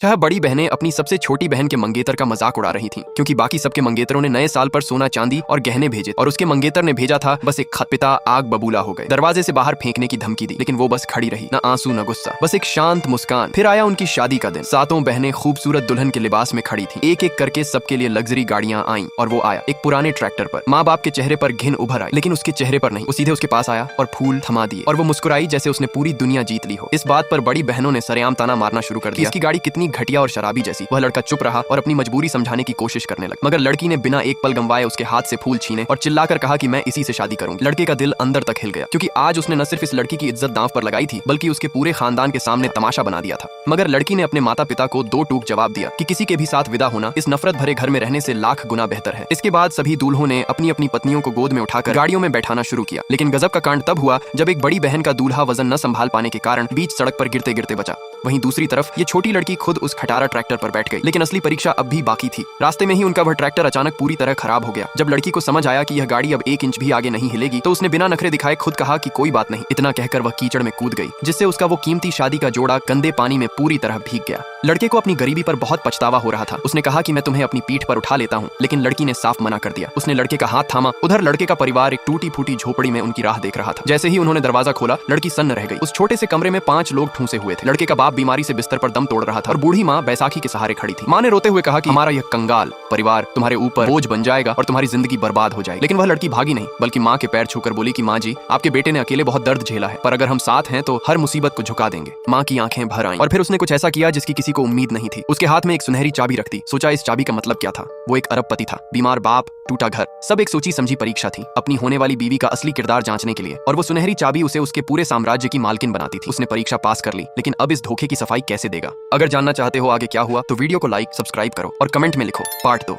यह बड़ी बहनें अपनी सबसे छोटी बहन के मंगेतर का मजाक उड़ा रही थीं, क्योंकि बाकी सबके मंगेतरों ने नए साल पर सोना चांदी और गहने भेजे और उसके मंगेतर ने भेजा था बस एक खत। पिता आग बबूला हो गए, दरवाजे से बाहर फेंकने की धमकी दी, लेकिन वो बस खड़ी रही, न आंसू न गुस्सा, बस एक शांत मुस्कान। फिर आया उनकी शादी का दिन। सातों बहनें खूबसूरत दुल्हन के लिबास में खड़ी थीं। एक एक करके सबके लिए लग्जरी गाड़ियां आईं और वो आया एक पुराने ट्रैक्टर पर। माँ बाप के चेहरे पर घिन उभर आई, लेकिन उसके चेहरे पर नहीं। वो सीधे उसके पास आया और फूल थमा दिए और वो मुस्कुराई जैसे उसने पूरी दुनिया जीत ली हो। इस बात पर बड़ी बहनों ने सरेआम ताना मारना शुरू कर दिया, इसकी गाड़ी कितनी घटिया और शराबी जैसी। वह लड़का चुप रहा और अपनी मजबूरी समझाने की कोशिश करने लगा, मगर लड़की ने बिना एक पल गंवाए उसके हाथ से फूल छीने और चिल्लाकर कहा कि मैं इसी से शादी करूंगी। लड़के का दिल अंदर तक हिल गया, क्योंकि आज उसने न सिर्फ इस लड़की की इज्जत दांव पर लगाई थी, बल्कि उसके पूरे खानदान के सामने तमाशा बना दिया था। मगर लड़की ने अपने माता पिता को दो टूक जवाब दिया कि किसी के भी साथ विदा होना इस नफरत भरे घर में रहने से लाख गुना बेहतर है। इसके बाद सभी दूल्हों ने अपनी अपनी पत्नियों को गोद में उठाकर गाड़ियों में बैठाना शुरू किया। लेकिन गजब का कांड तब हुआ जब एक बड़ी बहन का दूल्हा वजन न संभाल पाने के कारण बीच सड़क पर गिरते गिरते बचा। वहीं दूसरी तरफ ये छोटी लड़की खुद उस खटारा ट्रैक्टर पर बैठ गई। लेकिन असली परीक्षा अब भी बाकी थी। रास्ते में ही उनका वह ट्रैक्टर अचानक पूरी तरह खराब हो गया। जब लड़की को समझ आया कि यह गाड़ी अब 1 इंच भी आगे नहीं हिलेगी, तो उसने बिना नखरे दिखाए खुद कहा कि कोई बात नहीं। इतना कहकर वह कीचड़ में कूद गई, जिससे उसका वो कीमती शादी का जोड़ा गंदे पानी में पूरी तरह भीग गया। लड़के को अपनी गरीबी पर बहुत पछतावा हो रहा था। उसने कहा कि मैं तुम्हें अपनी पीठ पर उठा लेता हूँ, लेकिन लड़की ने साफ मना कर दिया। उसने लड़के का हाथ थामा। उधर लड़के का परिवार एक टूटी फूटी झोपड़ी में उनकी राह देख रहा था। जैसे ही उन्होंने दरवाजा खोला, लड़की सन्न रह गई। उस छोटे से कमरे में 5 लोग ठूंसे हुए थे। लड़के का बाप बीमारी से बिस्तर पर दम तोड़ रहा था और बूढ़ी माँ बैसाखी के सहारे खड़ी थी। माँ ने रोते हुए कहा कि हमारा यह कंगाल परिवार तुम्हारे ऊपर बोझ बन जाएगा और तुम्हारी जिंदगी बर्बाद हो जाएगी। लेकिन वह लड़की भागी नहीं, बल्कि माँ के पैर छूकर बोली कि माँ जी, आपके बेटे ने अकेले बहुत दर्द झेला है, पर अगर हम साथ हैं तो हर मुसीबत को झुका देंगे। माँ की आंखें भर आईं और फिर उसने कुछ ऐसा किया जिसकी किसी को उम्मीद नहीं थी। उसके हाथ में एक सुनहरी चाबी रख दी। सोचा इस चाबी का मतलब क्या था। वो एक अरबपति था, बीमार बाप, टूटा घर, सब एक सोची समझी परीक्षा थी अपनी होने वाली बीवी का असली किरदार जांचने के लिए। और वो सुनहरी चाबी उसे उसके पूरे साम्राज्य की मालकिन बनाती थी। उसने परीक्षा पास कर ली, लेकिन अब इस धोखे की सफाई कैसे देगा? अगर जानना चाहते हो आगे क्या हुआ, तो वीडियो को लाइक, सब्सक्राइब करो और कमेंट में लिखो पार्ट 2।